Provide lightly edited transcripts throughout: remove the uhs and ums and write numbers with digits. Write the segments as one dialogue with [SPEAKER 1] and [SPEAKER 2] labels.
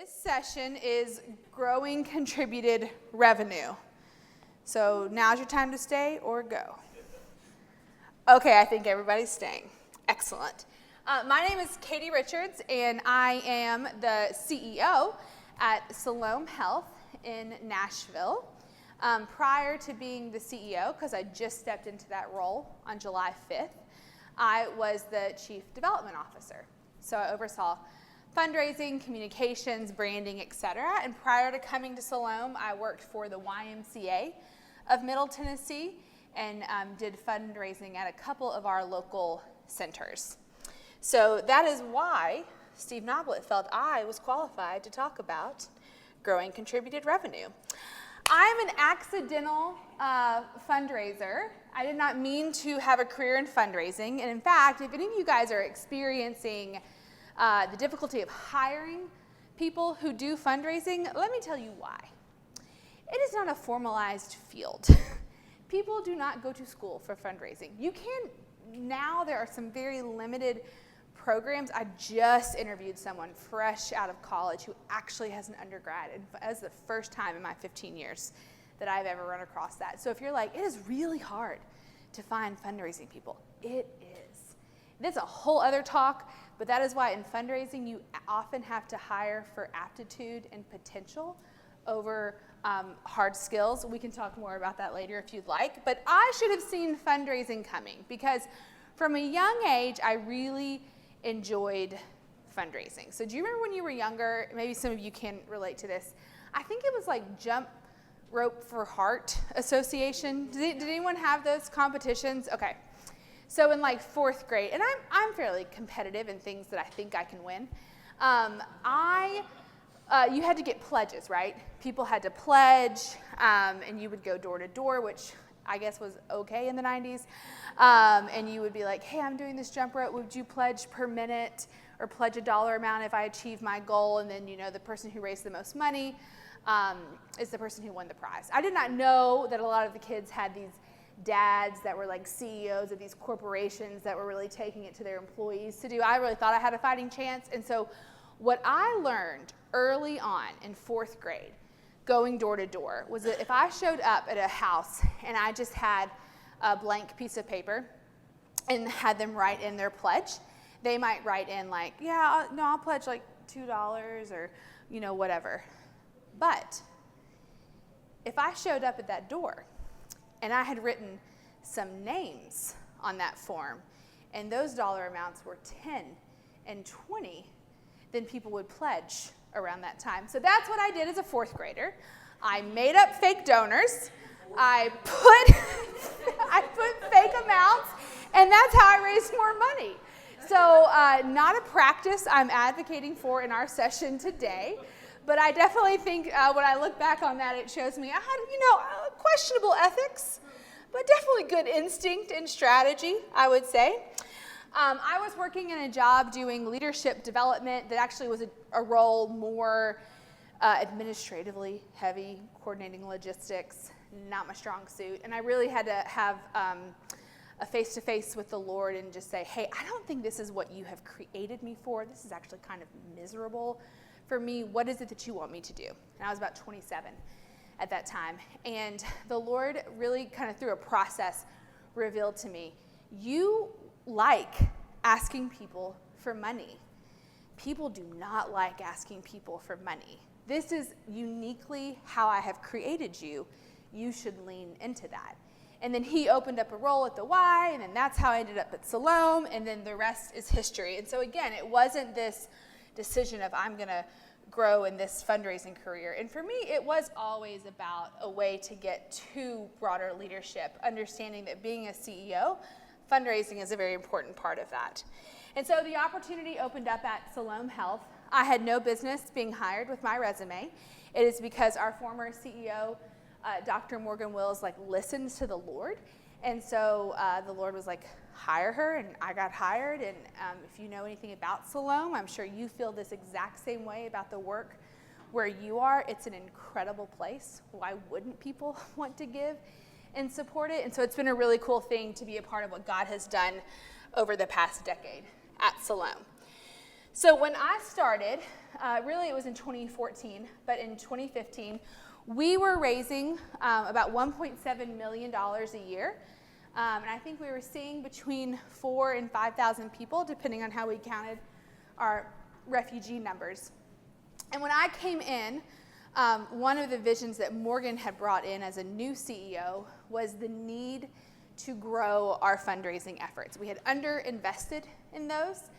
[SPEAKER 1] This session is growing contributed revenue. So now's your time to stay or go. Okay, I think everybody's staying. Excellent. My name is Katie Richards, and I am the CEO at Siloam Health in Nashville. Prior to being the CEO, because I just stepped into that role on July 5th, I was the Chief Development Officer. So I oversaw fundraising, communications, branding, etc. And prior to coming to Siloam, I worked for the YMCA of Middle Tennessee and did fundraising at a couple of our local centers. So that is why Steve Noblet felt I was qualified to talk about growing contributed revenue. I'm an accidental fundraiser. I did not mean to have a career in fundraising. And in fact, if any of you guys are experiencing the difficulty of hiring people who do fundraising, let me tell you why. It is not a formalized field. People do not go to school for fundraising. You can, now there are some very limited programs. I just interviewed someone fresh out of college who actually has an undergrad, and that's the first time in my 15 years that I've ever run across that. So if you're like, it is really hard to find fundraising people, it is. That's a whole other talk, but that is why in fundraising you often have to hire for aptitude and potential over hard skills. We can talk more about that later if you'd like, but I should have seen fundraising coming because from a young age I really enjoyed fundraising. So do you remember when you were younger, maybe some of you can relate to this, I think it was like Jump Rope for Heart Association. Did anyone have those competitions? Okay. So in like 4th grade, and I'm fairly competitive in things that I think I can win, you had to get pledges, right? People had to pledge, and you would go door to door, which I guess was okay in the 90s, and you would be like, hey, I'm doing this jump rope, would you pledge per minute or pledge a dollar amount if I achieve my goal? And then, you know, the person who raised the most money is the person who won the prize. I did not know that a lot of the kids had these dads that were like CEOs of these corporations that were really taking it to their employees to do. I really thought I had a fighting chance. And so what I learned early on in 4th grade, going door to door, was that if I showed up at a house and I just had a blank piece of paper and had them write in their pledge, they might write in like, yeah, no, I'll pledge like $2 or, you know, whatever. But if I showed up at that door and I had written some names on that form and those dollar amounts were 10 and 20, then people would pledge around that time. So that's what I did as a 4th grader. I made up fake donors. I put fake amounts, and that's how I raised more money. So not a practice I'm advocating for in our session today, but I definitely think when I look back on that, it shows me I had, questionable ethics, but definitely good instinct and strategy, I would say. I was working in a job doing leadership development that actually was a role more administratively heavy, coordinating logistics, not my strong suit. And I really had to have a face-to-face with the Lord and just say, hey, I don't think this is what you have created me for. This is actually kind of miserable for me. What is it that you want me to do? And I was about 27 at that time. And the Lord really kind of through a process revealed to me, you like asking people for money. People do not like asking people for money. This is uniquely how I have created you. You should lean into that. And then he opened up a role at the Y, and then that's how I ended up at Siloam, and then the rest is history. And so again, it wasn't this decision of I'm going to grow in this fundraising career. And for me, it was always about a way to get to broader leadership, understanding that being a CEO, fundraising is a very important part of that. And so the opportunity opened up at Siloam Health. I had no business being hired with my resume. It is because our former CEO, Dr. Morgan Wills, listened to the Lord. And so the Lord was like, hire her, and I got hired. And if you know anything about Siloam, I'm sure you feel this exact same way about the work where you are. It's an incredible place. Why wouldn't people want to give and support it? And so it's been a really cool thing to be a part of what God has done over the past decade at Siloam. So when I started, really it was in 2014, but in 2015, we were raising about $1.7 million a year. And I think we were seeing between 4,000 and 5,000 people, depending on how we counted our refugee numbers. And when I came in, one of the visions that Morgan had brought in as a new CEO was the need to grow our fundraising efforts. We had underinvested in those,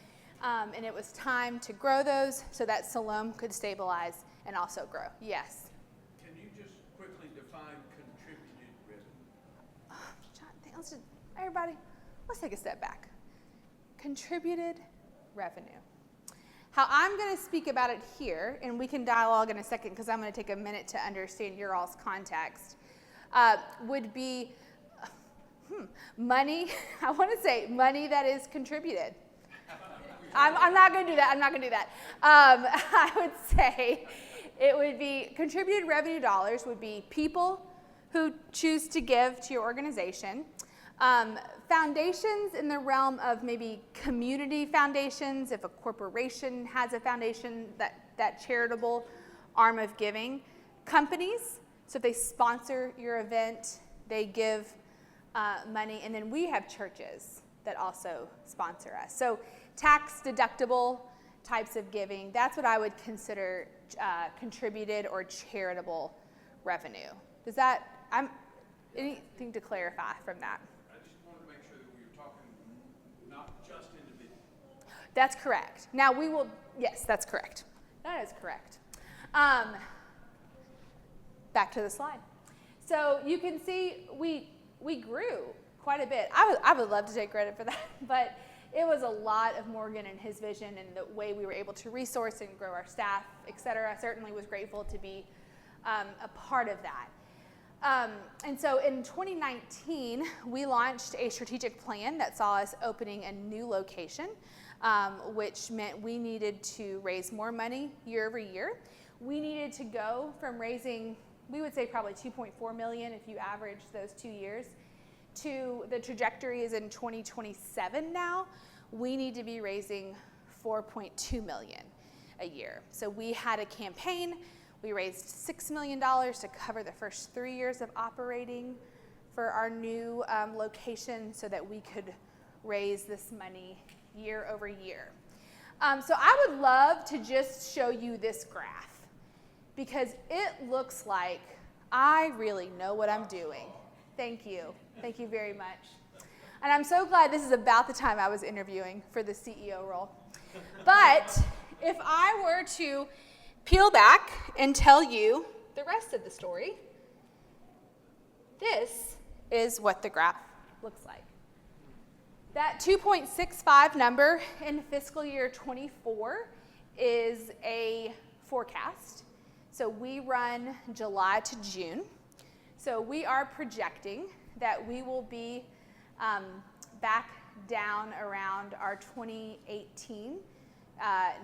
[SPEAKER 1] and it was time to grow those so that Siloam could stabilize and also grow. Yes?
[SPEAKER 2] Can you just quickly define contributed revenue?
[SPEAKER 1] John, everybody, let's take a step back. Contributed revenue. How I'm going to speak about it here, and we can dialogue in a second because I'm going to take a minute to understand your all's context, would be money. I want to say money that is contributed. I'm not going to do that. I'm not going to do that. I would say it would be contributed revenue dollars would be people who choose to give to your organization. Foundations in the realm of maybe community foundations, if a corporation has a foundation, that charitable arm of giving. Companies, so if they sponsor your event, they give money. And then we have churches that also sponsor us. So tax deductible types of giving, that's what I would consider contributed or charitable revenue. Does that, anything to clarify from that? That's correct. Now we will, yes, that's correct. That is correct. Back to the slide. So you can see we grew quite a bit. I would love to take credit for that, but it was a lot of Morgan and his vision and the way we were able to resource and grow our staff, et cetera. I certainly was grateful to be a part of that. And so in 2019, we launched a strategic plan that saw us opening a new location, which meant we needed to raise more money year over year. We needed to go from raising, we would say probably 2.4 million if you average those 2 years, to the trajectory is in 2027 now. We need to be raising 4.2 million a year. So we had a campaign. We raised $6 million to cover the first 3 years of operating for our new location so that we could raise this money year over year. So I would love to just show you this graph because it looks like I really know what I'm doing. Thank you. Thank you very much. And I'm so glad this is about the time I was interviewing for the CEO role. But if I were to peel back and tell you the rest of the story, this is what the graph looks like. That 2.65 number in fiscal year 24 is a forecast. So we run July to June. So we are projecting that we will be back down around our 2018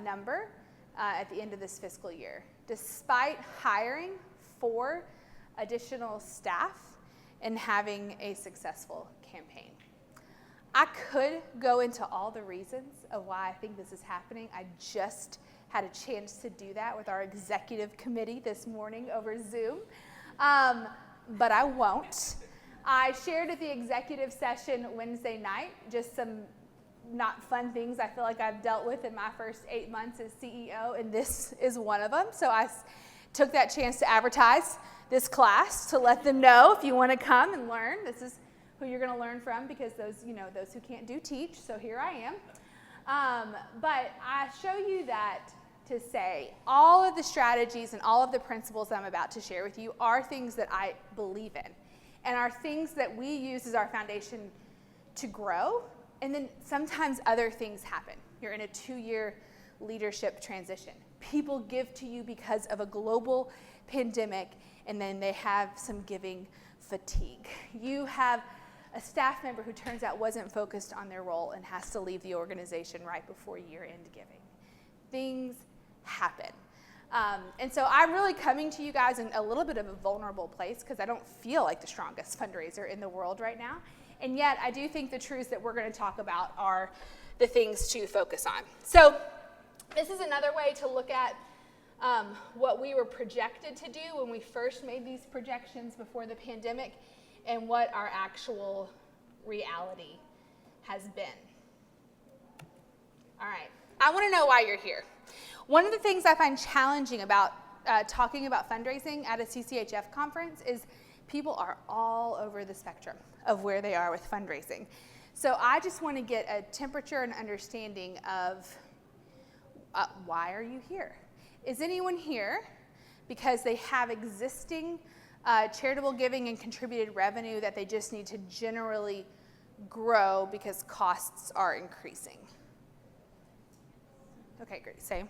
[SPEAKER 1] number at the end of this fiscal year, despite hiring 4 additional staff and having a successful campaign. I could go into all the reasons of why I think this is happening. I just had a chance to do that with our executive committee this morning over Zoom, but I won't. I shared at the executive session Wednesday night just some not fun things I feel like I've dealt with in my first 8 months as CEO, and this is one of them. So I took that chance to advertise this class to let them know if you want to come and learn. This is who you're going to learn from because those who can't do teach. So here I am. But I show you that to say all of the strategies and all of the principles I'm about to share with you are things that I believe in and are things that we use as our foundation to grow. And then sometimes other things happen. You're in a 2-year leadership transition. People give to you because of a global pandemic, and then they have some giving fatigue. You have a staff member who turns out wasn't focused on their role and has to leave the organization right before year-end giving. Things happen. And so I'm really coming to you guys in a little bit of a vulnerable place because I don't feel like the strongest fundraiser in the world right now. And yet I do think the truths that we're going to talk about are the things to focus on. So This is another way to look at what we were projected to do when we first made these projections before the pandemic and what our actual reality has been. All right, I want to know why you're here. One of the things I find challenging about talking about fundraising at a CCHF conference is people are all over the spectrum of where they are with fundraising. So I just want to get a temperature and understanding of why are you here? Is anyone here because they have existing charitable giving and contributed revenue that they just need to generally grow because costs are increasing? Okay, great, same.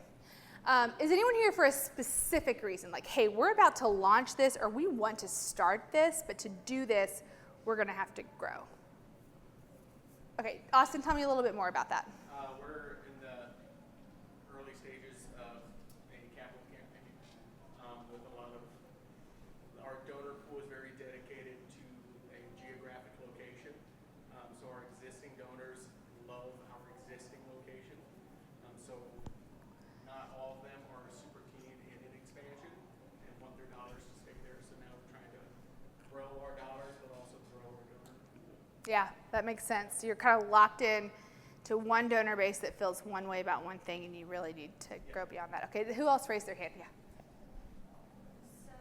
[SPEAKER 1] Is anyone here for a specific reason? Like, hey, we're about to launch this, or we want to start this, but to do this, we're going to have to grow. Okay, Austin, tell me a little bit more about that.
[SPEAKER 3] We're in the early stages of a capital campaign with a lot of, our donor pool is very dedicated to a geographic location. So our existing donors love our existing location. So not all of them are super keen in an expansion and want their dollars to stay there. So now we're trying to grow our dollars, but also grow our donor pool.
[SPEAKER 1] Yeah, that makes sense. You're kind of locked in to one donor base that feels one way about one thing, and you really need to grow beyond that. Okay, who else raised their hand? Yeah.
[SPEAKER 4] So,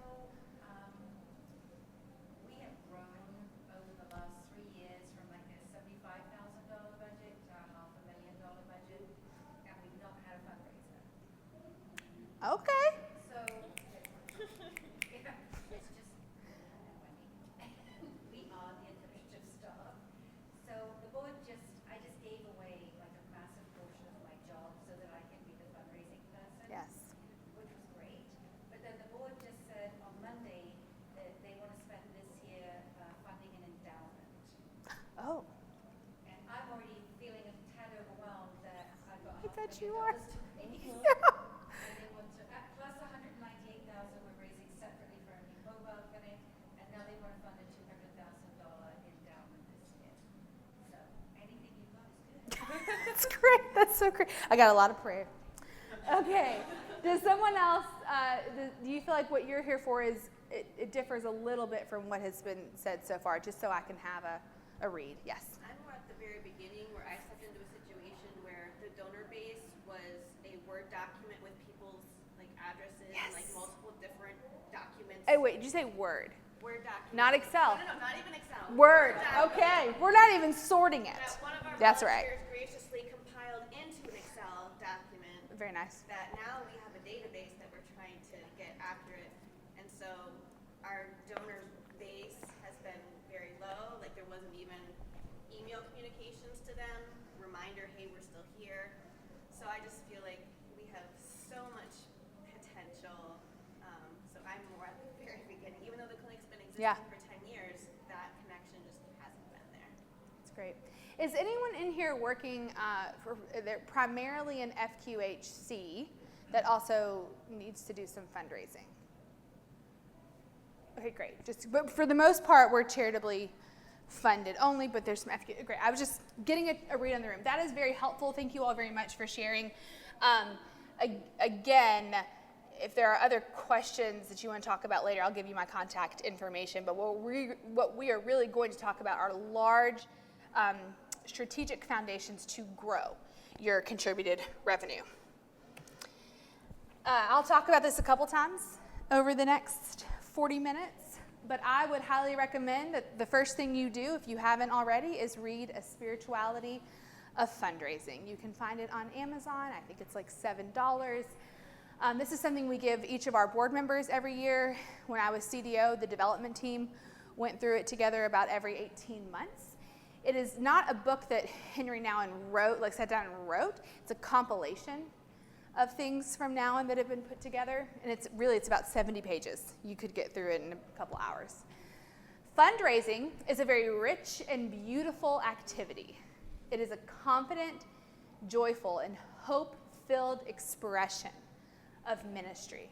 [SPEAKER 4] we have grown over the last 3 years from like a $75,000 budget to a $500,000 budget, and we've not had a fundraiser.
[SPEAKER 1] Okay.
[SPEAKER 4] So, yeah, it's just, we are the administrative staff. So the board I just gave away like a massive portion of my job so that I can be the fundraising person.
[SPEAKER 1] Yes.
[SPEAKER 4] Which was great. But then the board just said on Monday that they want to spend this year funding an endowment.
[SPEAKER 1] Oh.
[SPEAKER 4] And I'm already feeling a tad overwhelmed that I've got
[SPEAKER 1] I bet
[SPEAKER 4] $500,000
[SPEAKER 1] you are.
[SPEAKER 4] to pay. And they want to, plus $198,000 we're raising separately for a new mobile clinic, and now they want to fund a $200,000 endowment this year. So anything you've got is good.
[SPEAKER 1] That's great. That's so great. I got a lot of prayer. Okay. Does someone else, do you feel like what you're here for is, it differs a little bit from what has been said so far, just so I can have a read? Yes.
[SPEAKER 5] I'm more at the very beginning where I stepped into a situation where the donor base was a Word document with people's like addresses and like multiple different documents.
[SPEAKER 1] Hey, wait, did you say Word?
[SPEAKER 5] Word document.
[SPEAKER 1] Not Excel.
[SPEAKER 5] No, not even Excel.
[SPEAKER 1] Word.
[SPEAKER 5] document.
[SPEAKER 1] Okay. We're not even sorting it.
[SPEAKER 5] That one of our
[SPEAKER 1] That's right.
[SPEAKER 5] volunteers graciously compiled into an Excel document.
[SPEAKER 1] Very nice.
[SPEAKER 5] That now we have a database that we're trying to get accurate, and so our donor base has been very low. Like there wasn't even email communications to them, reminder, hey, we're still here. So I just feel like we have so much potential. So I'm more at the very beginning, even though the clinic's been existing for 10 years, that connection just hasn't been there.
[SPEAKER 1] That's great. Is anyone in here working they're primarily in FQHC that also needs to do some fundraising? Okay, great. But for the most part, we're charitably funded only, but there's some FQ. Great. I was just getting a read on the room. That is very helpful. Thank you all very much for sharing. Again, if there are other questions that you want to talk about later, I'll give you my contact information. But what we are really going to talk about are large strategic foundations to grow your contributed revenue. I'll talk about this a couple times over the next 40 minutes, but I would highly recommend that the first thing you do, if you haven't already, is read A Spirituality of Fundraising. You can find it on Amazon. I think it's like $7. This is something we give each of our board members every year. When I was CDO, the development team went through it together about every 18 months. It is not a book that Henry Nouwen wrote, like sat down and wrote. It's a compilation of things from Nouwen that have been put together, and it's about 70 pages. You could get through it in a couple hours. Fundraising is a very rich and beautiful activity. It is a confident, joyful, and hope-filled expression of ministry.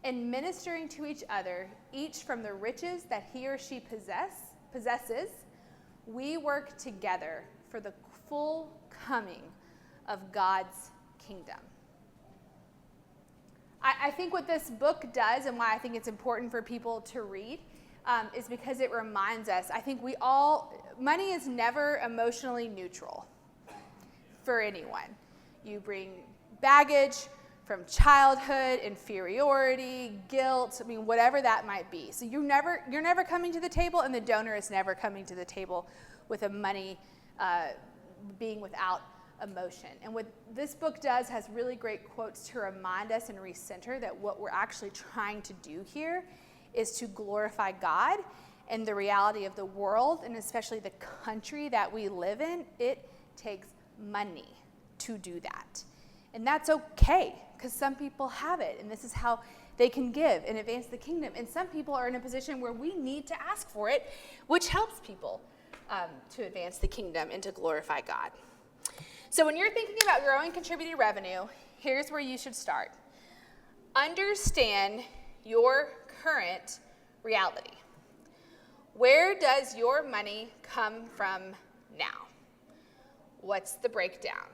[SPEAKER 1] In ministering to each other, each from the riches that he or she possesses, we work together for the full coming of God's kingdom. I think what this book does, and why I think it's important for people to read, is because it reminds us, I think money is never emotionally neutral for anyone. You bring baggage from childhood, inferiority, guilt, whatever that might be. So you're never coming to the table, and the donor is never coming to the table with a money being without emotion. And what this book does has really great quotes to remind us and recenter that what we're actually trying to do here is to glorify God and the reality of the world, and especially the country that we live in. It takes money to do that. And that's okay, because some people have it, and this is how they can give and advance the kingdom. And some people are in a position where we need to ask for it, which helps people to advance the kingdom and to glorify God. So when you're thinking about growing contributed revenue, here's where you should start. Understand your current reality. Where does your money come from now? What's the breakdown?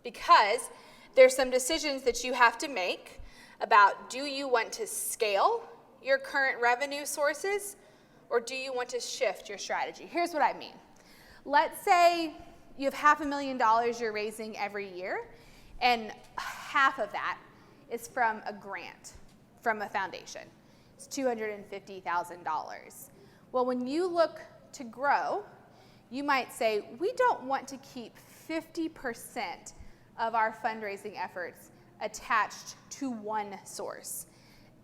[SPEAKER 1] Because there's some decisions that you have to make about, do you want to scale your current revenue sources, or do you want to shift your strategy? Here's what I mean. Let's say you have $500,000 you're raising every year, and half of that is from a grant from a foundation. It's $250,000. Well, when you look to grow, you might say, we don't want to keep 50% of our fundraising efforts attached to one source.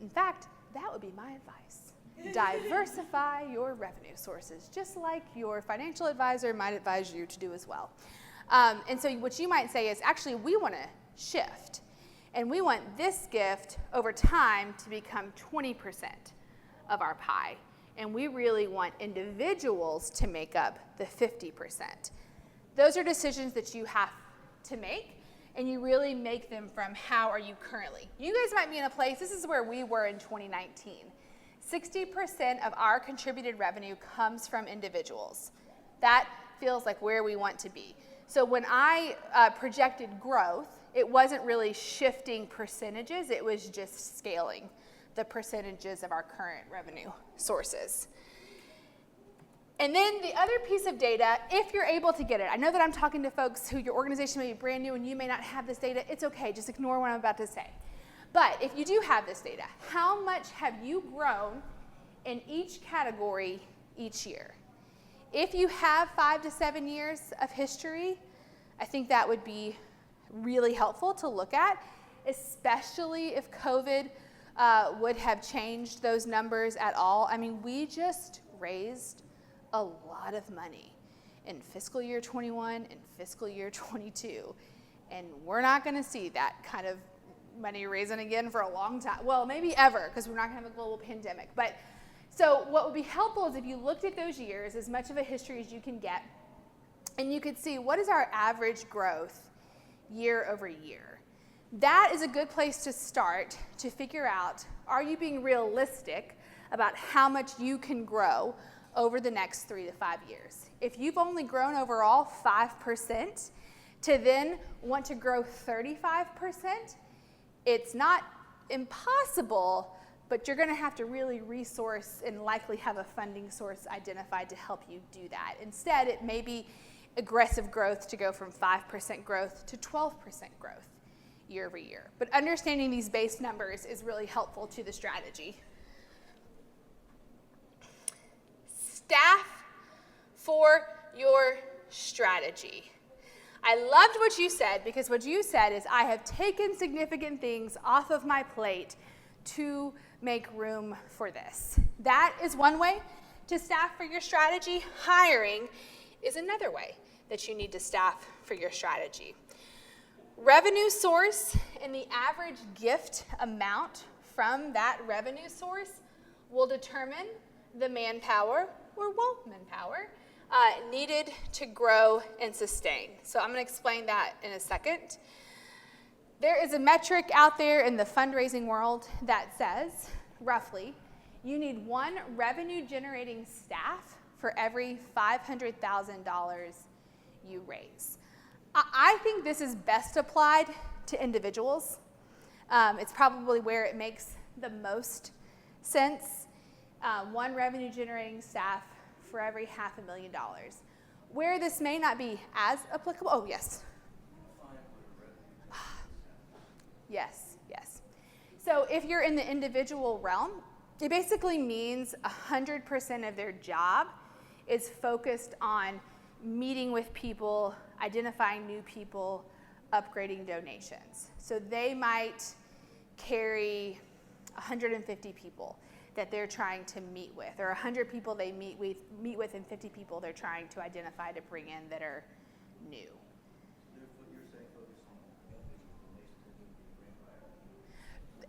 [SPEAKER 1] In fact, that would be my advice. Diversify your revenue sources, just like your financial advisor might advise you to do as well. And so what you might say is, actually, we want to shift. And we want this gift over time to become 20% of our pie. And we really want individuals to make up the 50%. Those are decisions that you have to make, and you really make them from how are you currently. You guys might be in a place, this is where we were in 2019. 60% of our contributed revenue comes from individuals. That feels like where we want to be. So when I projected growth, it wasn't really shifting percentages, it was just scaling the percentages of our current revenue sources. And then the other piece of data, if you're able to get it, I know that I'm talking to folks who your organization may be brand new and you may not have this data. It's okay, just ignore what I'm about to say. But if you do have this data, how much have you grown in each category each year? If you have 5 to 7 years of history, I think that would be really helpful to look at, especially if COVID would have changed those numbers at all. I mean, we just raised a lot of money in fiscal year 21 and fiscal year 22, and we're not going to see that kind of money raising again for a long time. Well, maybe ever, because we're not going to have a global pandemic. But so what would be helpful is if you looked at those years, as much of a history as you can get, and you could see what is our average growth year over year. That is a good place to start to figure out, are you being realistic about how much you can grow over the next 3 to 5 years? If you've only grown overall 5%, to then want to grow 35%, it's not impossible, but you're going to have to really resource and likely have a funding source identified to help you do that. Instead, it may be aggressive growth to go from 5% growth to 12% growth year over year. But understanding these base numbers is really helpful to the strategy. Staff for your strategy. I loved what you said, because what you said is, I have taken significant things off of my plate to make room for this. That is one way to staff for your strategy. Hiring is another way that you need to staff for your strategy. Revenue source and the average gift amount from that revenue source will determine the manpower or manpower needed to grow and sustain. So I'm going to explain that in a second. There is a metric out there in the fundraising world that says, roughly, you need 1 revenue-generating staff for every $500,000 you raise. I think this is best applied to individuals. It's probably where it makes the most sense. One revenue generating staff for every $500,000. Where this may not be as applicable, oh yes. Yes, yes. So if you're in the individual realm, it basically means 100% of their job is focused on meeting with people, identifying new people, upgrading donations. So they might carry 150 people that they're trying to meet with, or 100 people they meet with, and 50 people they're trying to identify to bring in that are new.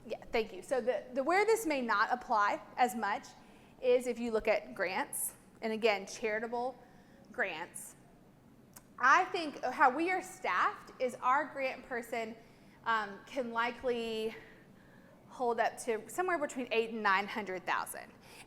[SPEAKER 1] Yeah, thank you. So the where this may not apply as much is if you look at grants, and again, charitable grants. I think how we are staffed is our grant person can likely hold up to somewhere between $800,000 and $900,000.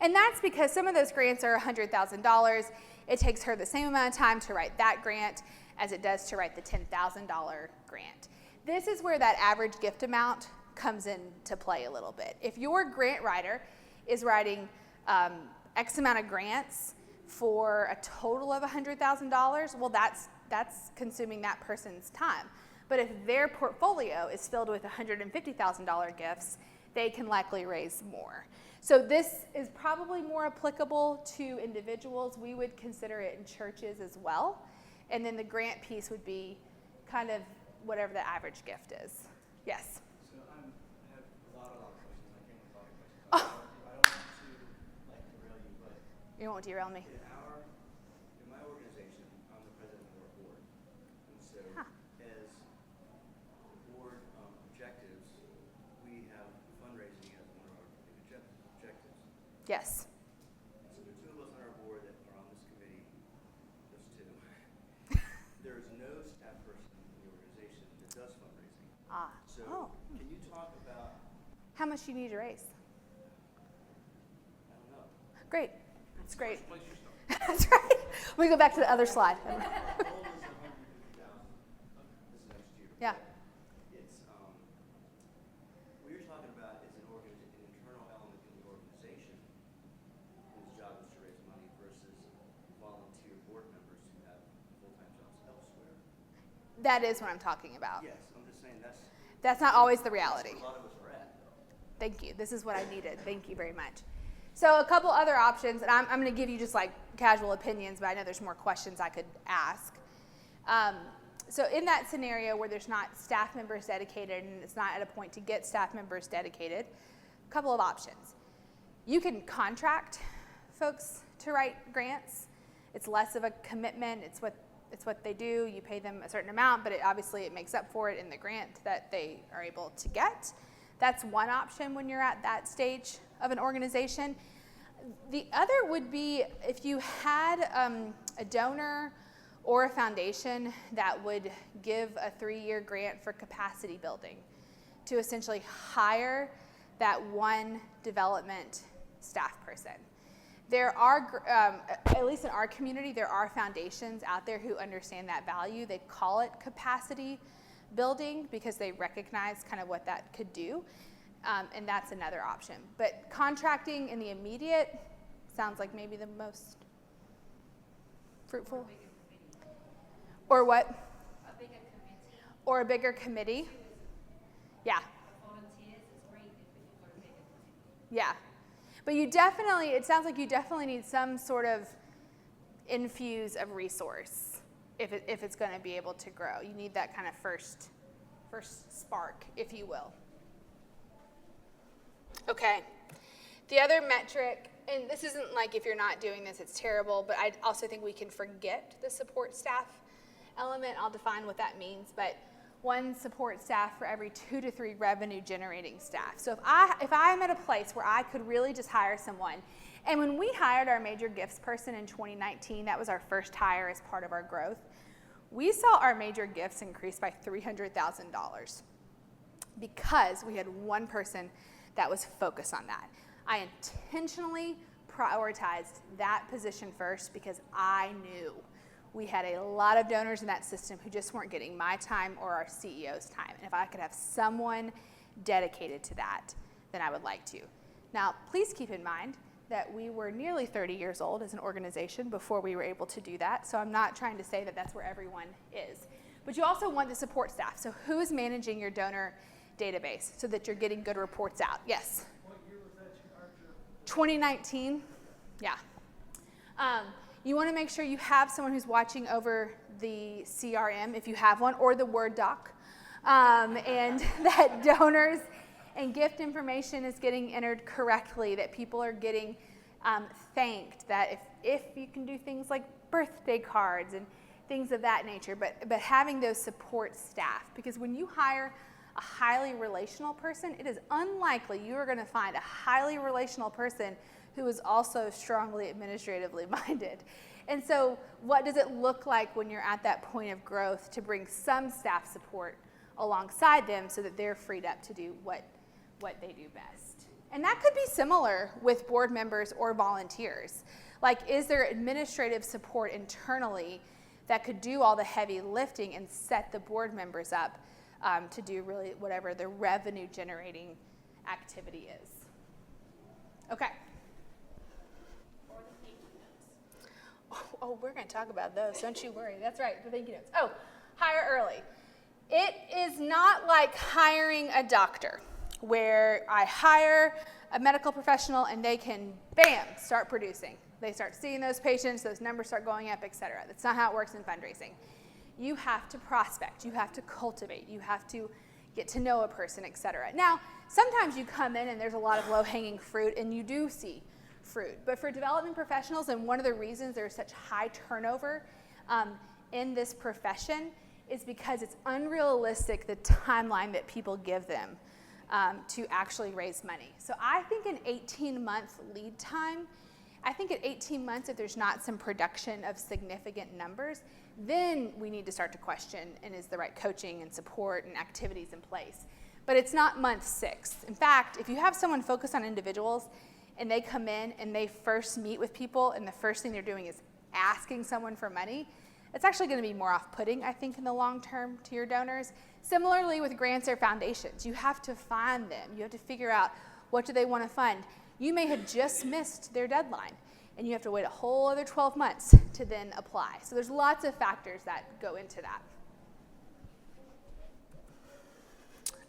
[SPEAKER 1] And that's because some of those grants are $100,000. It takes her the same amount of time to write that grant as it does to write the $10,000 grant. This is where that average gift amount comes into play a little bit. If your grant writer is writing X amount of grants for a total of $100,000, well, that's consuming that person's time. But if their portfolio is filled with $150,000 gifts, they can likely raise more. So this is probably more applicable to individuals. We would consider it in churches as well. And then the grant piece would be kind of whatever the average gift is. Yes?
[SPEAKER 6] So I have a lot of questions. I can't talk questions. I don't want to derail you, but
[SPEAKER 1] You won't derail me.
[SPEAKER 6] in my organization, I'm the president of our board. And so as board objectives, we have fundraising as one of our big objectives.
[SPEAKER 1] Yes.
[SPEAKER 6] So the two of us on our board that are on this committee, those two, there is no staff person in the organization that does fundraising. So can you talk about,
[SPEAKER 1] How much do you need to raise?
[SPEAKER 6] I don't know.
[SPEAKER 1] Great. That's great.
[SPEAKER 2] First place you start.
[SPEAKER 1] That's right. We go back to the other slide.
[SPEAKER 6] Our goal is $150,000 this next year.
[SPEAKER 1] Yeah.
[SPEAKER 6] It's, what you're talking about is an internal element in the organization whose job is to raise money versus volunteer board members who have full-time jobs elsewhere.
[SPEAKER 1] That is what I'm talking about.
[SPEAKER 6] Yes, I'm just saying
[SPEAKER 1] That's not always the reality.
[SPEAKER 6] a lot of us are at, though.
[SPEAKER 1] Thank you. This is what I needed. Thank you very much. So a couple other options, and I'm going to give you just like casual opinions, but I know there's more questions I could ask. So in that scenario where there's not staff members dedicated and it's not at a point to get staff members dedicated, a couple of options. You can contract folks to write grants. It's less of a commitment. It's what they do. You pay them a certain amount, but obviously it makes up for it in the grant that they are able to get. That's one option when you're at that stage of an organization. The other would be if you had a donor or a foundation that would give a 3-year grant for capacity building to essentially hire that one development staff person. There are, at least in our community, there are foundations out there who understand that value. They call it capacity building because they recognize kind of what that could do. And that's another option. But contracting in the immediate sounds like maybe the most fruitful. Or what?
[SPEAKER 4] A bigger committee.
[SPEAKER 1] Or a bigger committee. Yeah.
[SPEAKER 4] Volunteers, it's great if you've got a bigger committee.
[SPEAKER 1] Yeah. But you definitely, it sounds like you definitely need some sort of infuse of resource if it's going to be able to grow. You need that kind of first spark, if you will. Okay. The other metric, and this isn't like if you're not doing this, it's terrible, but I also think we can forget the support staff element. I'll define what that means, but one support staff for every 2 to 3 revenue generating staff. So if I'm at a place where I could really just hire someone, and when we hired our major gifts person in 2019, that was our first hire as part of our growth, we saw our major gifts increase by $300,000 because we had one person that was focused on that. I intentionally prioritized that position first because I knew we had a lot of donors in that system who just weren't getting my time or our CEO's time. And if I could have someone dedicated to that than I would like to. Now, please keep in mind that we were nearly 30 years old as an organization before we were able to do that, so I'm not trying to say that that's where everyone is. But you also want the support staff. So who's managing your donor database so that you're getting good reports out? Yes?
[SPEAKER 7] What year was that you hired your?
[SPEAKER 1] 2019, yeah. You want to make sure you have someone who's watching over the CRM, if you have one, or the Word doc, and that donors and gift information is getting entered correctly, that people are getting thanked, that if you can do things like birthday cards and things of that nature, but having those support staff, because when you hire a highly relational person, it is unlikely you are going to find a highly relational person who is also strongly administratively minded. And so what does it look like when you're at that point of growth to bring some staff support alongside them so that they're freed up to do what they do best? And that could be similar with board members or volunteers. Like, is there administrative support internally that could do all the heavy lifting and set the board members up to do really whatever the revenue generating activity is? Okay.
[SPEAKER 5] Or the thank you notes.
[SPEAKER 1] Oh, we're going to talk about those. Don't you worry. That's right, the thank you notes. Oh, hire early. It is not like hiring a doctor where I hire a medical professional and they can, bam, start producing. They start seeing those patients, those numbers start going up, et cetera. That's not how it works in fundraising. You have to prospect, you have to cultivate, you have to get to know a person, et cetera. Now, sometimes you come in and there's a lot of low-hanging fruit and you do see fruit. But for development professionals, and one of the reasons there's such high turnover in this profession is because it's unrealistic the timeline that people give them to actually raise money. So I think an 18-month lead time, I think at 18 months, if there's not some production of significant numbers, then we need to start to question, and is the right coaching and support and activities in place. But it's not month 6. In fact, if you have someone focus on individuals and they come in and they first meet with people and the first thing they're doing is asking someone for money, it's actually going to be more off-putting, I think, in the long term to your donors. Similarly with grants or foundations, you have to find them. You have to figure out what do they want to fund. You may have just missed their deadline, and you have to wait a whole other 12 months to then apply. So there's lots of factors that go into that.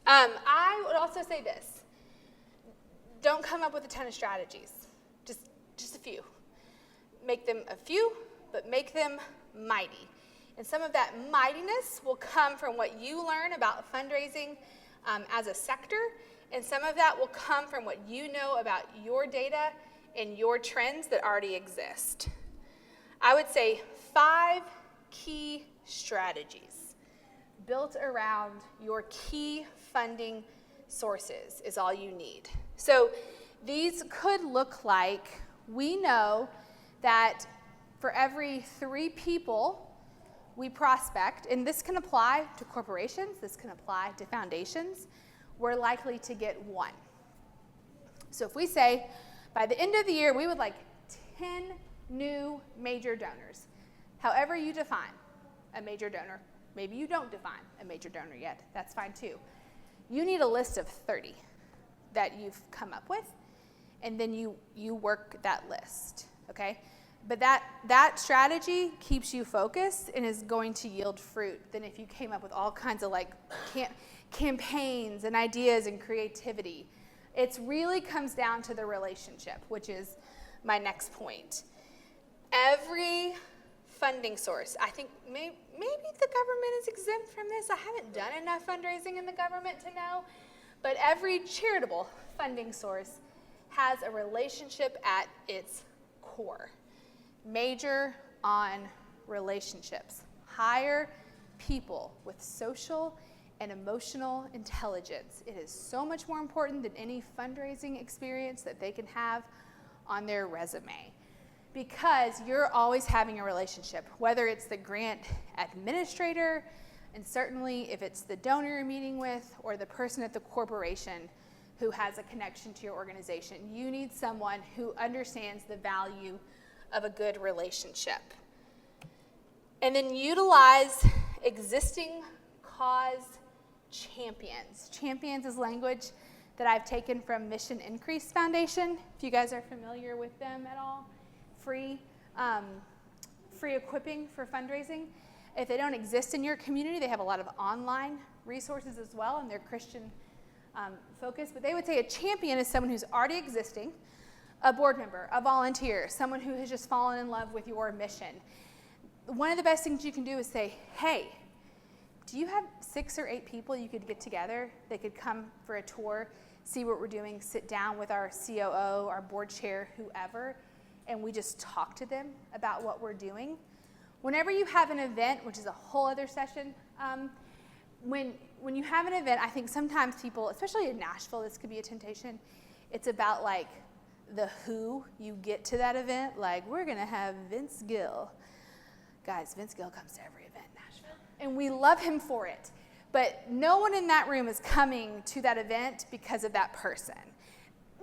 [SPEAKER 1] I would also say this. Don't come up with a ton of strategies, just a few. Make them a few, but make them mighty. And some of that mightiness will come from what you learn about fundraising as a sector, and some of that will come from what you know about your data and your trends that already exist. I would say 5 key strategies built around your key funding sources is all you need. So these could look like, we know that for every 3 people we prospect, and this can apply to corporations, this can apply to foundations, we're likely to get 1. So if we say, by the end of the year, we would like 10 new major donors. However you define a major donor, maybe you don't define a major donor yet, that's fine too. You need a list of 30 that you've come up with, and then you work that list, okay? But that strategy keeps you focused and is going to yield fruit than if you came up with all kinds of like campaigns and ideas and creativity. It really comes down to the relationship, which is my next point. Every funding source, I think maybe the government is exempt from this. I haven't done enough fundraising in the government to know, but every charitable funding source has a relationship at its core. Major on relationships. Hire people with social and emotional intelligence. It is so much more important than any fundraising experience that they can have on their resume, because you're always having a relationship, whether it's the grant administrator, and certainly if it's the donor you're meeting with, or the person at the corporation who has a connection to your organization. You need someone who understands the value of a good relationship. And then utilize existing cause champions. Champions is language that I've taken from Mission Increase Foundation. If you guys are familiar with them at all, free equipping for fundraising. If they don't exist in your community, they have a lot of online resources as well, and they're Christian focused. But they would say a champion is someone who's already existing, a board member, a volunteer, someone who has just fallen in love with your mission. One of the best things you can do is say, hey, do you have 6 or 8 people you could get together? They could come for a tour, see what we're doing, sit down with our COO, our board chair, whoever, and we just talk to them about what we're doing. Whenever you have an event, which is a whole other session, when you have an event, I think sometimes people, especially in Nashville, this could be a temptation. It's about like the who you get to that event. Like, we're going to have Vince Gill. Guys, Vince Gill comes to every event in Nashville, and we love him for it. But no one in that room is coming to that event because of that person.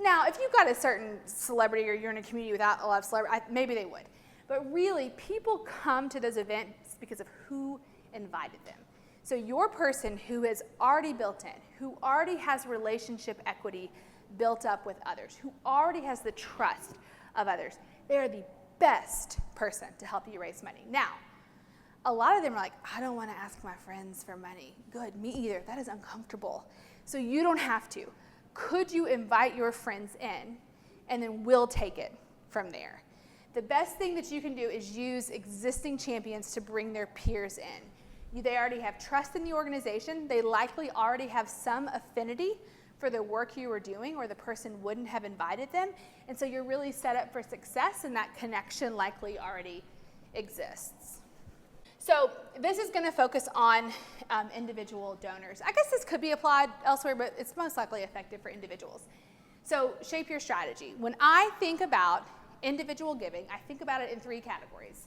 [SPEAKER 1] Now, if you've got a certain celebrity or you're in a community without a lot of celebrity, maybe they would. But really, people come to those events because of who invited them. So your person who has already built in, who already has relationship equity built up with others, who already has the trust of others, they are the best person to help you raise money. Now, a lot of them are like, I don't want to ask my friends for money. Good, me either. That is uncomfortable. So you don't have to. Could you invite your friends in, and then we'll take it from there? The best thing that you can do is use existing champions to bring their peers in. They already have trust in the organization. They likely already have some affinity for the work you were doing, or the person wouldn't have invited them. And so you're really set up for success, and that connection likely already exists. So this is going to focus on individual donors. I guess this could be applied elsewhere, but it's most likely effective for individuals. So shape your strategy. When I think about individual giving, I think about it in 3 categories.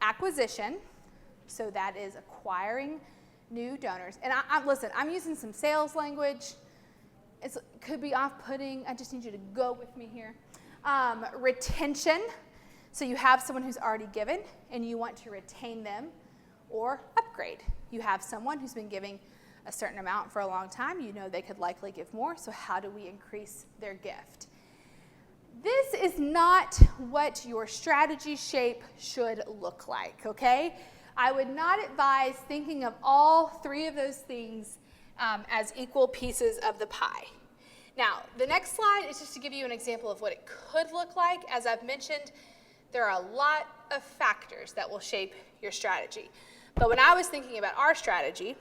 [SPEAKER 1] Acquisition, so that is acquiring new donors. And listen, I'm using some sales language. It could be off-putting. I just need you to go with me here. Retention, so you have someone who's already given and you want to retain them. Or upgrade. You have someone who's been giving a certain amount for a long time. You know they could likely give more, so how do we increase their gift? This is not what your strategy shape should look like, okay? I would not advise thinking of all 3 of those things as equal pieces of the pie. Now, the next slide is just to give you an example of what it could look like. As I've mentioned, there are a lot of factors that will shape your strategy. But when I was thinking about our strategy,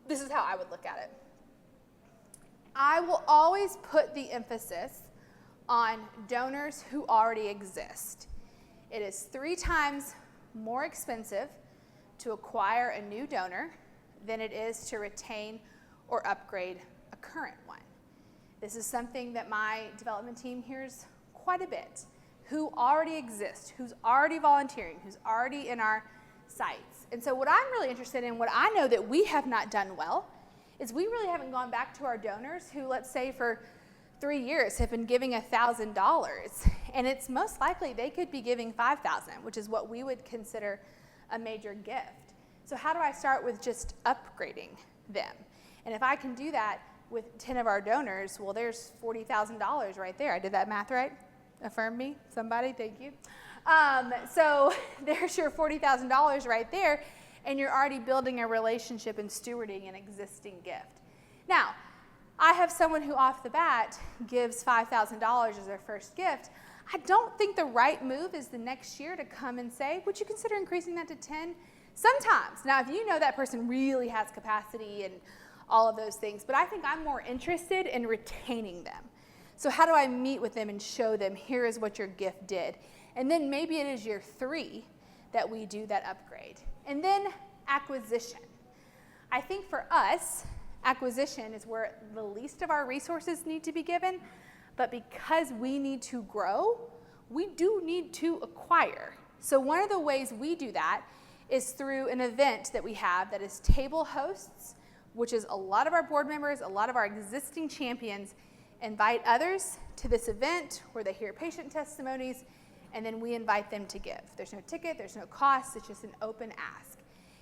[SPEAKER 1] this is how I would look at it. I will always put the emphasis on donors who already exist. It is 3 times more expensive to acquire a new donor than it is to retain or upgrade a current one. This is something that my development team hears quite a bit. Who already exists, who's already volunteering, who's already in our sites. And so what I'm really interested in, what I know that we have not done well, is we really haven't gone back to our donors who, let's say for 3 years, have been giving $1,000. And it's most likely they could be giving $5,000, which is what we would consider a major gift. So how do I start with just upgrading them? And if I can do that with 10 of our donors, well, there's $40,000 right there. I did that math right? Affirm me, somebody, thank you. So there's your $40,000 right there, and you're already building a relationship and stewarding an existing gift. Now, I have someone who off the bat gives $5,000 as their first gift. I don't think the right move is the next year to come and say, would you consider increasing that to 10? Sometimes. Now, if you know that person really has capacity and all of those things, but I think I'm more interested in retaining them. So how do I meet with them and show them, here is what your gift did? And then maybe it is year 3 that we do that upgrade. And then acquisition. I think for us, acquisition is where the least of our resources need to be given, but because we need to grow, we do need to acquire. So one of the ways we do that is through an event that we have that is table hosts, which is a lot of our board members, a lot of our existing champions invite others to this event where they hear patient testimonies, and then we invite them to give. There's no ticket, there's no cost, it's just an open ask.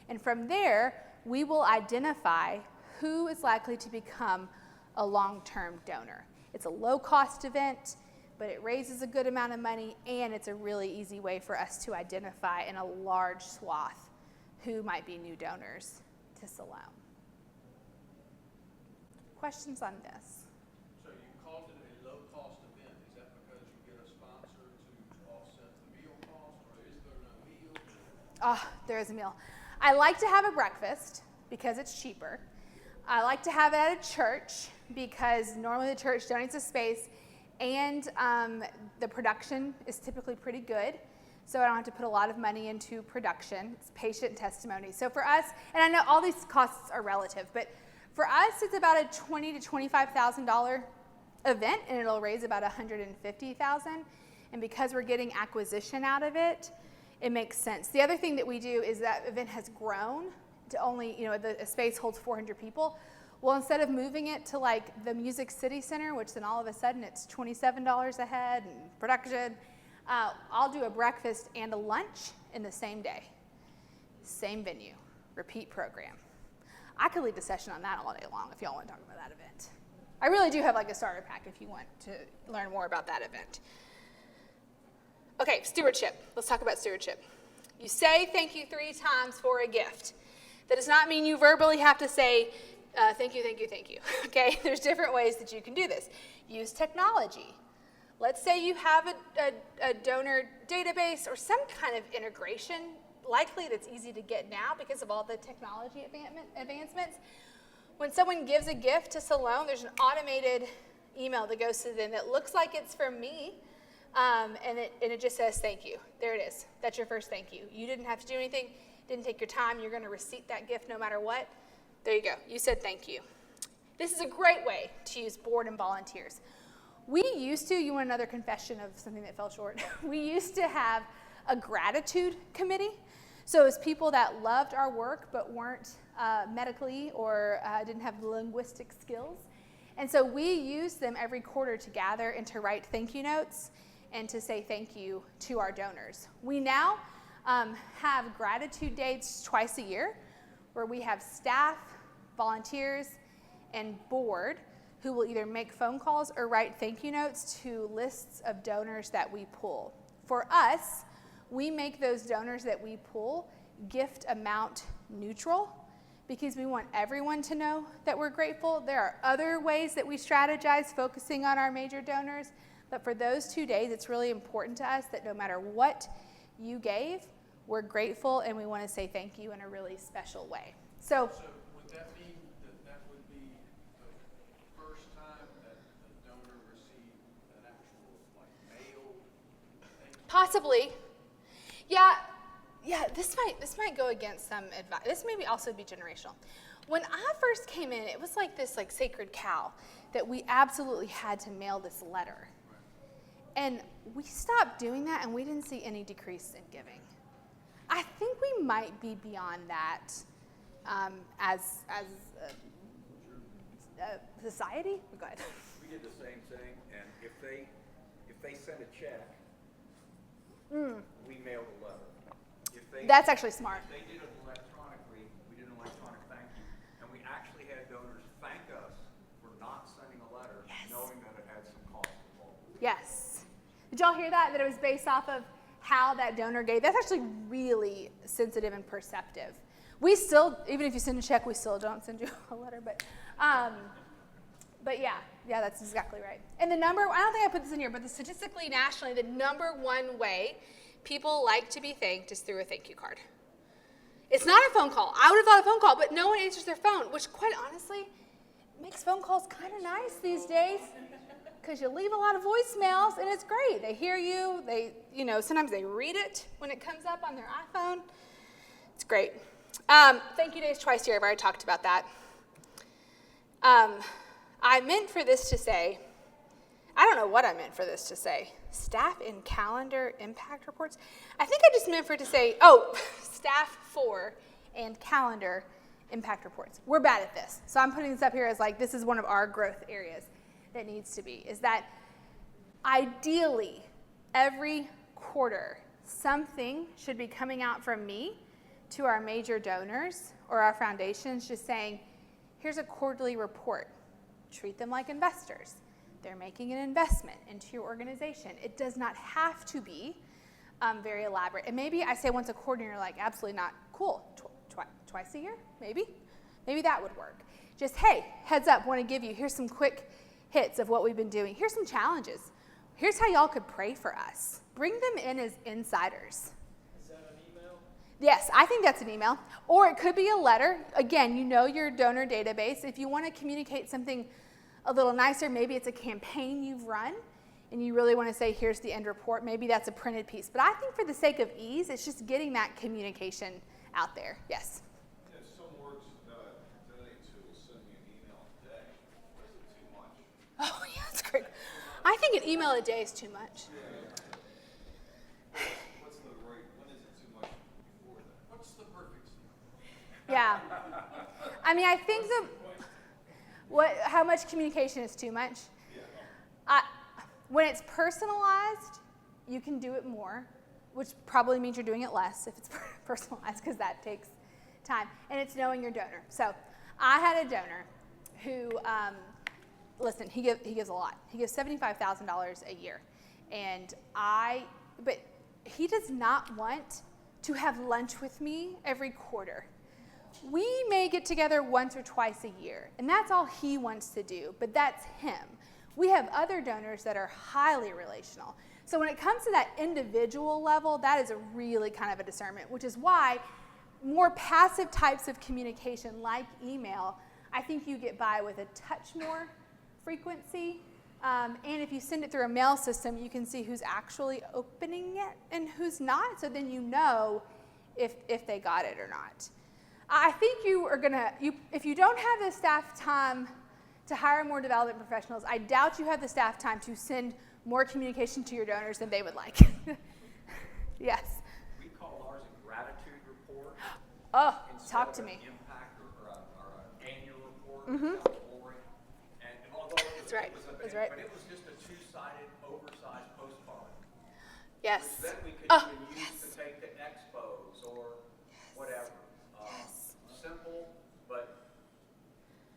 [SPEAKER 1] And from there, we will identify who is likely to become a long-term donor. It's a low-cost event, but it raises a good amount of money, and it's a really easy way for us to identify in a large swath who might be new donors to Siloam. Questions on this?
[SPEAKER 2] So you called it a low-cost event. Is that because you get a sponsor to offset the meal cost, or is there no meal?
[SPEAKER 1] There is a meal. I like to have a breakfast because it's cheaper. I like to have it at a church because normally the church donates a space, and the production is typically pretty good, so I don't have to put a lot of money into production. It's patient testimony. So for us, and I know all these costs are relative, but for us it's about a $20,000 to $25,000 event, and it'll raise about $150,000. And because we're getting acquisition out of it, it makes sense. The other thing that we do is that event has grown to only, the space holds 400 people. Well, instead of moving it to like the Music City Center, which then all of a sudden it's $27 a head and production, I'll do a breakfast and a lunch in the same day. Same venue, repeat program. I could lead the session on that all day long if y'all want to talk about that event. I really do have like a starter pack if you want to learn more about that event. Okay, stewardship. Let's talk about stewardship. You say thank you 3 times for a gift. That does not mean you verbally have to say thank you, thank you, thank you. Okay, there's different ways that you can do this. Use technology. Let's say you have a donor database or some kind of integration, likely that's easy to get now because of all the technology advancements. When someone gives a gift to Siloam, there's an automated email that goes to them that looks like it's from me, and it just says thank you. There it is. That's your first thank you. You didn't have to do anything, didn't take your time. You're going to receipt that gift no matter what. There you go. You said thank you. This is a great way to use board and volunteers. We used to, you want another confession of something that fell short? We used to have a gratitude committee. So it was people that loved our work but weren't medically or didn't have linguistic skills. And so we used them every quarter to gather and to write thank you notes and to say thank you to our donors. We now have gratitude dates twice a year where we have staff, volunteers, and board who will either make phone calls or write thank you notes to lists of donors that we pull. For us, we make those donors that we pull gift amount neutral because we want everyone to know that we're grateful. There are other ways that we strategize focusing on our major donors, but for those 2 days, it's really important to us that no matter what you gave, we're grateful and we want to say thank you in a really special way. So
[SPEAKER 2] would that mean that would be the first time that the donor received an actual mail thank you?
[SPEAKER 1] possibly, yeah, this might go against some advice. This may also be generational. When I first came in, it was like this sacred cow that we absolutely had to mail this letter. And we stopped doing that and we didn't see any decrease in giving. I think we might be beyond that as a society. Go ahead.
[SPEAKER 8] We did the same thing, and if they sent a check, we mailed a letter.
[SPEAKER 1] That's actually smart.
[SPEAKER 8] If they did it electronically, we did an electronic thank you, and we actually had donors thank us for not sending a letter, knowing that it had some cost involved.
[SPEAKER 1] Yes. Did y'all hear that? That it was based off of how that donor gave. That's actually really sensitive and perceptive. We still, even if you send a check, we still don't send you a letter. But yeah, that's exactly right. And the number, I don't think I put this in here, but statistically, nationally, the number one way people like to be thanked is through a thank you card. It's not a phone call. I would have thought a phone call, but no one answers their phone, which quite honestly makes phone calls kind of nice these days because you leave a lot of voicemails and it's great. They hear you. Sometimes they read it when it comes up on their iPhone. It's great. Thank you days twice a year. I've already talked about that. I meant for this to say, I don't know what I meant for this to say. Staff and calendar impact reports. I think I just meant for it to say, staff for and calendar impact reports. We're bad at this. So I'm putting this up here as this is one of our growth areas that needs to be, is that ideally every quarter something should be coming out from me to our major donors or our foundations, just saying, here's a quarterly report. Treat them like investors. They're making an investment into your organization. It does not have to be very elaborate. And maybe I say once a quarter and you're like, absolutely not. Cool. Twice a year? Maybe that would work. Just, hey, heads up, want to give you, here's some quick hits of what we've been doing. Here's some challenges. Here's how y'all could pray for us. Bring them in as insiders.
[SPEAKER 7] Is that an email?
[SPEAKER 1] Yes, I think that's an email. Or it could be a letter. Again, you know your donor database. If you want to communicate something a little nicer, maybe it's a campaign you've run and you really want to say, here's the end report. Maybe that's a printed piece. But I think for the sake of ease, it's just getting that communication out there. Yes?
[SPEAKER 2] Yeah, some works donate to will send you an email a day. Is it too much?
[SPEAKER 1] Oh, yeah, that's great. I think an email a day is too much.
[SPEAKER 2] What's the right, when is it too much before that? What's the perfect?
[SPEAKER 1] Yeah. I mean, I think how much communication is too much? When it's personalized, you can do it more, which probably means you're doing it less if it's personalized, because that takes time. And it's knowing your donor. So I had a donor who, listen, he gives a lot. He gives $75,000 a year. But he does not want to have lunch with me every quarter. We may get together once or twice a year, and that's all he wants to do, but that's him. We have other donors that are highly relational. So when it comes to that individual level, that is a really kind of a discernment, which is why more passive types of communication like email, I think you get by with a touch more frequency. And if you send it through a mail system, you can see who's actually opening it and who's not, so then you know if they got it or not. I think if you don't have the staff time to hire more development professionals, I doubt you have the staff time to send more communication to your donors than they would like. Yes.
[SPEAKER 8] We call ours a gratitude report.
[SPEAKER 1] Oh,
[SPEAKER 8] instead
[SPEAKER 1] talk
[SPEAKER 8] of
[SPEAKER 1] to
[SPEAKER 8] an
[SPEAKER 1] me.
[SPEAKER 8] Impact or an annual report.
[SPEAKER 1] Mhm.
[SPEAKER 8] It sounds boring. And although it was,
[SPEAKER 1] That's right.
[SPEAKER 8] But it was just a two-sided, oversized postcard.
[SPEAKER 1] Yes.
[SPEAKER 8] Which then we could
[SPEAKER 1] Oh,
[SPEAKER 8] even use to take to expos or whatever.
[SPEAKER 1] Yes.
[SPEAKER 8] Simple, but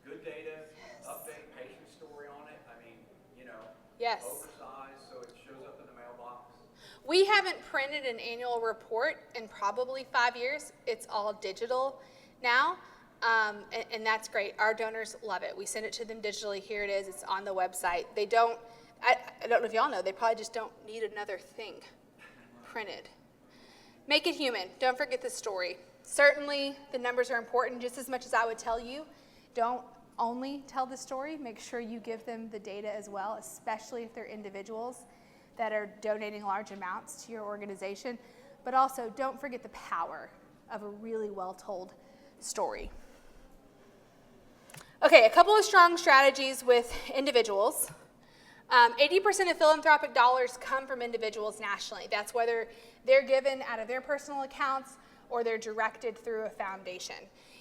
[SPEAKER 8] good data, update patient story on it. I mean,
[SPEAKER 1] Yes.
[SPEAKER 8] oversized so it shows up in the mailbox.
[SPEAKER 1] We haven't printed an annual report in probably 5 years. It's all digital now, and that's great. Our donors love it. We send it to them digitally. Here it is. It's on the website. I don't know if y'all know, they probably just don't need another thing printed. Make it human. Don't forget the story. Certainly, the numbers are important just as much as I would tell you. Don't only tell the story. Make sure you give them the data as well, especially if they're individuals that are donating large amounts to your organization. But also, don't forget the power of a really well-told story. Okay, a couple of strong strategies with individuals. 80% of philanthropic dollars come from individuals nationally. That's whether they're given out of their personal accounts or they're directed through a foundation.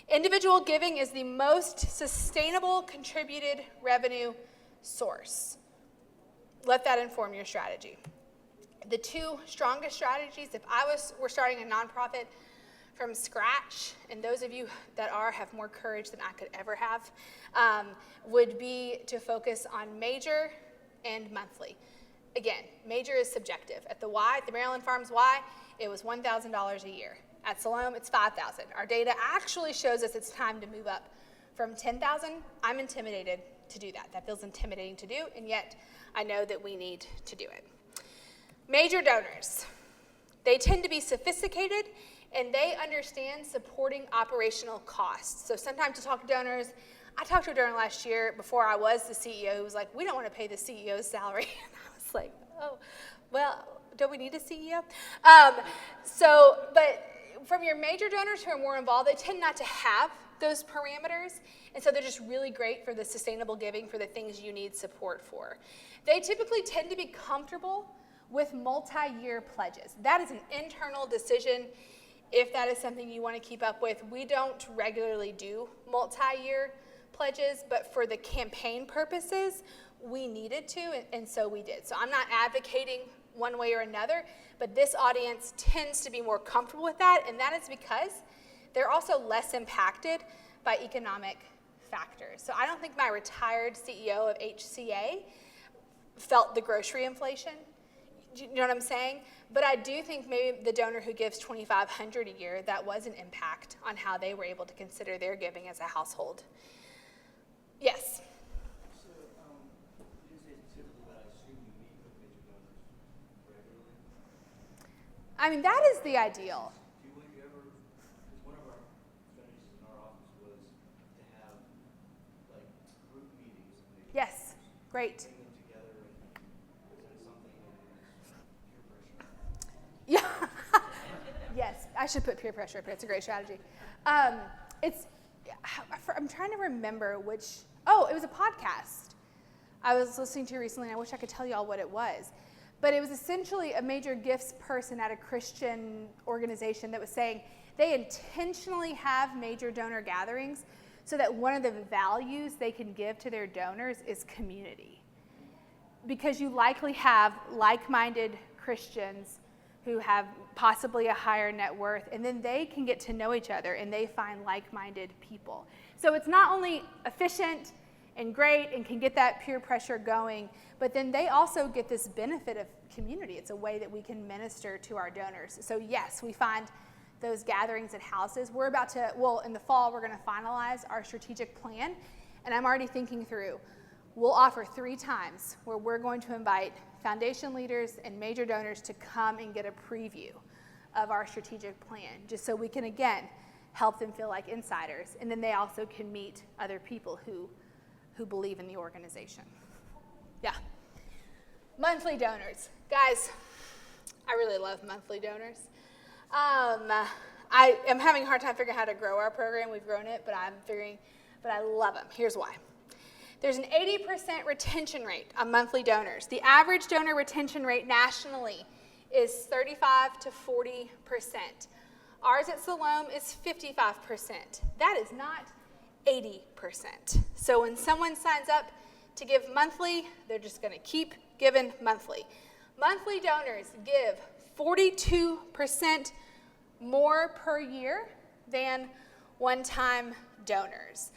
[SPEAKER 1] Individual giving is the most sustainable contributed revenue source. Let that inform your strategy. The two strongest strategies, if we're starting a nonprofit from scratch, and those of you that have more courage than I could ever have, would be to focus on major and monthly. Again, major is subjective. At the Maryland Farms Y, it was $1,000 a year. At Siloam, it's $5,000. Our data actually shows us it's time to move up from $10,000. I'm intimidated to do that. That feels intimidating to do, and yet I know that we need to do it. Major donors. They tend to be sophisticated, and they understand supporting operational costs. So sometimes to talk to donors, I talked to a donor last year before I was the CEO who was like, we don't want to pay the CEO's salary. And I was like, oh, well, don't we need a CEO? But from your major donors who are more involved, they tend not to have those parameters, and so they're just really great for the sustainable giving for the things you need support for. They typically tend to be comfortable with multi-year pledges. That is an internal decision if that is something you want to keep up with. We don't regularly do multi-year pledges, but for the campaign purposes, we needed to, and so we did. So I'm not advocating one way or another, but this audience tends to be more comfortable with that, and that is because they're also less impacted by economic factors. So I don't think my retired CEO of HCA felt the grocery inflation. Do you know what I'm saying? But I do think maybe the donor who gives $2,500 a year, that was an impact on how they were able to consider their giving as a household. Yes?
[SPEAKER 6] So, you didn't say specifically, but I assume you meet with major donors regularly?
[SPEAKER 1] I mean, that is the ideal.
[SPEAKER 6] Would you ever, because one of our strategies in our office was to have, like, group meetings with major
[SPEAKER 1] Yes,
[SPEAKER 6] donors.
[SPEAKER 1] great.
[SPEAKER 6] Bring them together and present something and peer pressure.
[SPEAKER 1] Yeah. Yes, I should put peer pressure up. It's a great strategy. I'm trying to remember which. Oh, it was a podcast I was listening to recently, and I wish I could tell you all what it was. But it was essentially a major gifts person at a Christian organization that was saying they intentionally have major donor gatherings so that one of the values they can give to their donors is community. Because you likely have like-minded Christians who have possibly a higher net worth, and then they can get to know each other and they find like-minded people. So it's not only efficient and great and can get that peer pressure going, but then they also get this benefit of community. It's a way that we can minister to our donors. So yes, we find those gatherings at houses. We're about to, in the fall, we're going to finalize our strategic plan, and I'm already thinking through, we'll offer 3 times where we're going to invite foundation leaders and major donors to come and get a preview of our strategic plan, just so we can, again, help them feel like insiders. And then they also can meet other people who believe in the organization. Yeah. Monthly donors. Guys, I really love monthly donors. I am having a hard time figuring out how to grow our program. We've grown it, but I love them. Here's why. There's an 80% retention rate on monthly donors. The average donor retention rate nationally is 35 to 40%. Ours at Siloam is 55%. That is not 80%. So when someone signs up to give monthly, they're just going to keep giving monthly. Monthly donors give 42% more per year than one-time donors.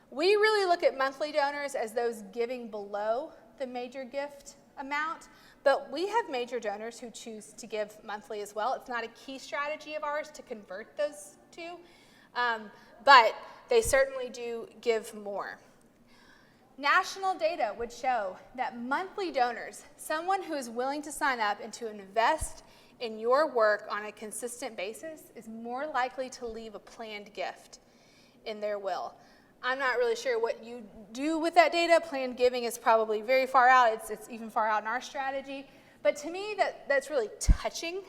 [SPEAKER 1] We really look at monthly donors as those giving below the major gift amount, but we have major donors who choose to give monthly as well. It's not a key strategy of ours to convert those two, but they certainly do give more. National data would show that monthly donors, someone who is willing to sign up and to invest in your work on a consistent basis, is more likely to leave a planned gift in their will. I'm not really sure what you do with that data. Planned giving is probably very far out. It's even far out in our strategy. But to me, that's really touching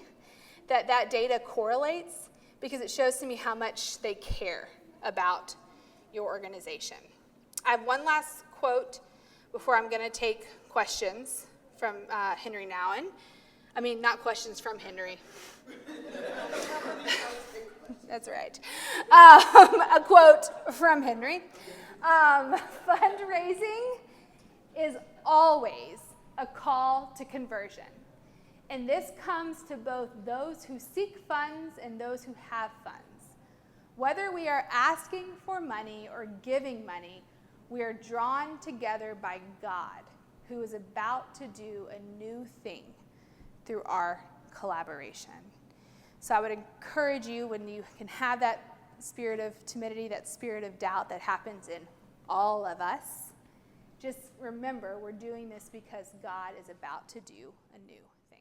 [SPEAKER 1] that data correlates, because it shows to me how much they care about your organization. I have one last quote before I'm going to take questions from Henry Nouwen. I mean, not questions from Henry. That's right. A quote from Henry. Fundraising is always a call to conversion. And this comes to both those who seek funds and those who have funds. Whether we are asking for money or giving money, we are drawn together by God, who is about to do a new thing through our collaboration. So I would encourage you, when you can have that spirit of timidity, that spirit of doubt that happens in all of us, just remember we're doing this because God is about to do a new thing.